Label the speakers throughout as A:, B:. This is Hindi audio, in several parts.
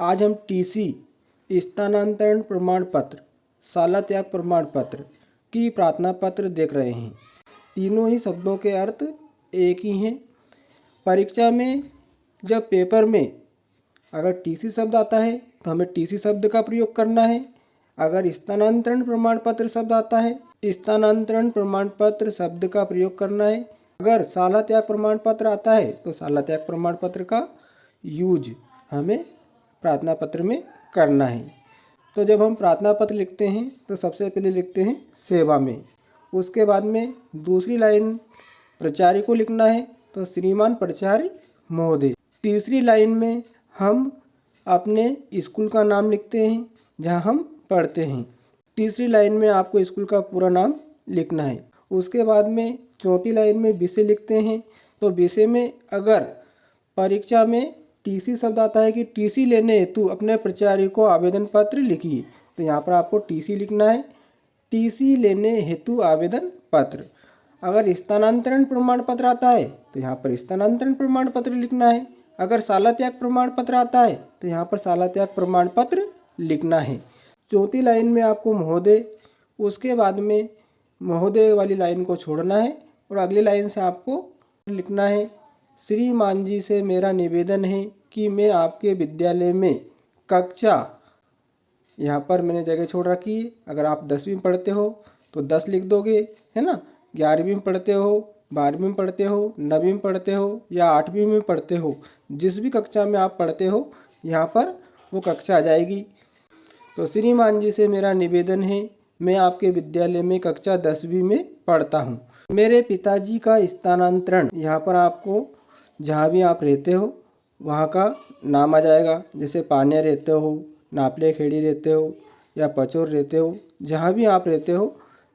A: आज हम टीसी स्थानांतरण प्रमाण पत्र, शाला त्याग प्रमाण पत्र की प्रार्थना पत्र देख रहे हैं। तीनों ही शब्दों के अर्थ एक ही हैं। परीक्षा में जब पेपर में अगर टीसी शब्द आता है तो हमें टीसी शब्द का प्रयोग करना है। अगर स्थानांतरण प्रमाण पत्र शब्द आता है, स्थानांतरण प्रमाण पत्र शब्द का प्रयोग करना है। अगर शाला त्याग प्रमाण पत्र आता है तो शाला त्याग प्रमाण पत्र का यूज हमें प्रार्थना पत्र में करना है। तो जब हम प्रार्थना पत्र लिखते हैं तो सबसे पहले लिखते हैं सेवा में। उसके बाद में दूसरी लाइन प्राचार्य को लिखना है तो श्रीमान प्राचार्य महोदय। तीसरी लाइन में हम अपने स्कूल का नाम लिखते हैं जहां हम पढ़ते हैं। तीसरी लाइन में आपको स्कूल का पूरा नाम लिखना है। उसके बाद में चौथी लाइन में विषय लिखते हैं। तो विषय में अगर परीक्षा में टीसी शब्द आता है कि टीसी लेने हेतु अपने प्राचार्य को आवेदन पत्र लिखिए, तो यहाँ पर आपको टीसी लिखना है, टीसी लेने हेतु आवेदन पत्र। अगर स्थानांतरण प्रमाण पत्र आता है तो यहाँ पर स्थानांतरण प्रमाण पत्र लिखना है। अगर शाला त्याग प्रमाण पत्र आता है तो यहाँ पर शाला त्याग प्रमाण पत्र लिखना है। चौथी लाइन में आपको महोदय, उसके बाद में महोदय वाली लाइन को छोड़ना है और अगली लाइन से आपको लिखना है श्रीमान जी से मेरा निवेदन है कि मैं आपके विद्यालय में कक्षा, यहाँ पर मैंने जगह छोड़ रखी है। अगर आप 10वीं में पढ़ते हो तो 10 लिख दोगे, है ना। 11वीं में पढ़ते हो, 12वीं में पढ़ते हो, 9वीं में पढ़ते हो या 8वीं में पढ़ते हो, जिस भी कक्षा में आप पढ़ते हो यहाँ पर वो कक्षा आ जाएगी। तो श्रीमान जी से मेरा निवेदन है, मैं आपके विद्यालय में कक्षा 10वीं में पढ़ता हूँ। मेरे पिताजी का स्थानांतरण, यहाँ पर आपको जहाँ भी आप रहते हो वहाँ का नाम आ जाएगा। जैसे पानिया रहते हो, नापले खेड़ी रहते हो या पचौर रहते हो, जहाँ भी आप रहते हो।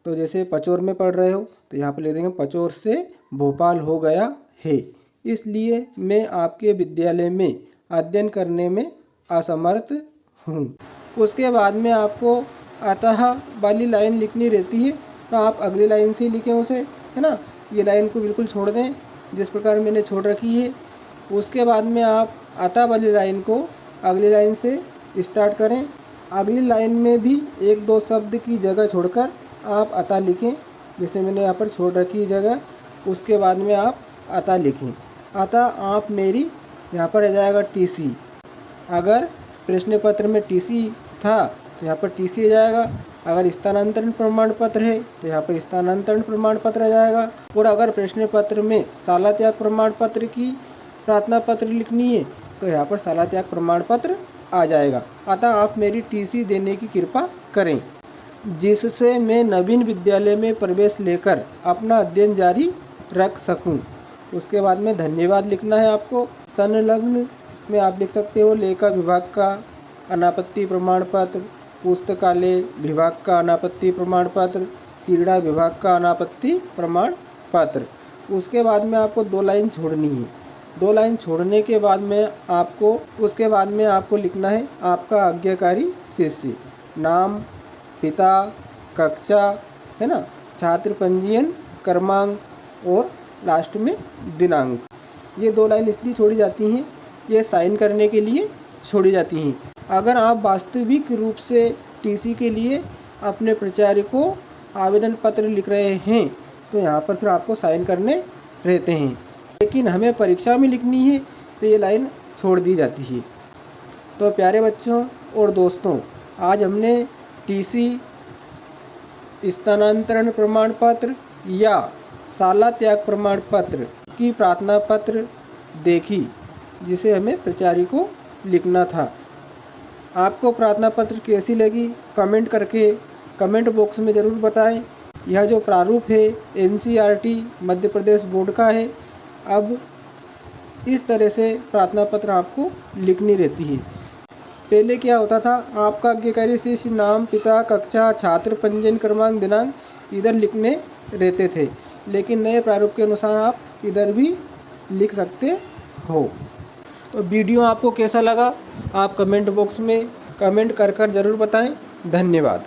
A: तो जैसे पचौर में पढ़ रहे हो तो यहाँ पर लिख देंगे पचौर से भोपाल हो गया है, इसलिए मैं आपके विद्यालय में अध्ययन करने में असमर्थ हूँ। उसके बाद में आपको अतः वाली लाइन लिखनी रहती है, तो आप अगली लाइन से लिखें उसे, है ना। ये लाइन को बिल्कुल छोड़ दें जिस प्रकार मैंने छोड़ रखी है। उसके बाद में आप अतः वाली लाइन को अगली लाइन से स्टार्ट करें। अगली लाइन में भी एक दो शब्द की जगह छोड़कर आप अतः लिखें, जैसे मैंने यहाँ पर छोड़ रखी है जगह। उसके बाद में आप अतः लिखें। अतः आप मेरी, यहाँ पर आ जाएगा टीसी। अगर प्रश्न पत्र में टीसी था तो यहाँ पर टीसी आ जाएगा। अगर स्थानांतरण प्रमाण पत्र है तो यहाँ पर स्थानांतरण प्रमाण पत्र आ जाएगा। और अगर प्रश्न पत्र में शाला त्याग प्रमाण पत्र की प्रार्थना पत्र लिखनी है तो यहाँ पर शाला त्याग प्रमाण पत्र आ जाएगा। अतः आप मेरी टीसी देने की कृपा करें, जिससे मैं नवीन विद्यालय में प्रवेश लेकर अपना अध्ययन जारी रख सकूं। उसके बाद में धन्यवाद लिखना है आपको। संलग्न में आप लिख सकते हो लेखा विभाग का अनापत्ति प्रमाण पत्र, पुस्तकालय विभाग का अनापत्ति प्रमाण पत्र, क्रीड़ा विभाग का अनापत्ति प्रमाण पत्र। उसके बाद में आपको 2 लाइन छोड़नी है। 2 लाइन छोड़ने के बाद में आपको लिखना है आपका आज्ञाकारी शिष्य, नाम, पिता, कक्षा, है ना, छात्र पंजीयन क्रमांक और लास्ट में दिनांक। ये 2 लाइन इसलिए छोड़ी जाती हैं, ये साइन करने के लिए छोड़ी जाती हैं। अगर आप वास्तविक रूप से टीसी के लिए अपने प्राचार्य को आवेदन पत्र लिख रहे हैं तो यहाँ पर फिर आपको साइन करने रहते हैं, लेकिन हमें परीक्षा में लिखनी है तो ये लाइन छोड़ दी जाती है। तो प्यारे बच्चों और दोस्तों, आज हमने टीसी, स्थानांतरण प्रमाण पत्र या शाला त्याग प्रमाण पत्र की प्रार्थना पत्र देखी, जिसे हमें प्राचार्य को लिखना था। आपको प्रार्थना पत्र कैसी लगी कमेंट करके कमेंट बॉक्स में ज़रूर बताएं। यह जो प्रारूप है एनसीईआरटी मध्य प्रदेश बोर्ड का है। अब इस तरह से प्रार्थना पत्र आपको लिखनी रहती है। पहले क्या होता था, आपका आज्ञाकारी शिष्य, नाम, पिता, कक्षा, छात्र पंजीयन क्रमांक, दिनांक इधर लिखने रहते थे, लेकिन नए प्रारूप के अनुसार आप इधर भी लिख सकते हो। तो वीडियो आपको कैसा लगा आप कमेंट बॉक्स में कमेंट कर ज़रूर बताएं। धन्यवाद।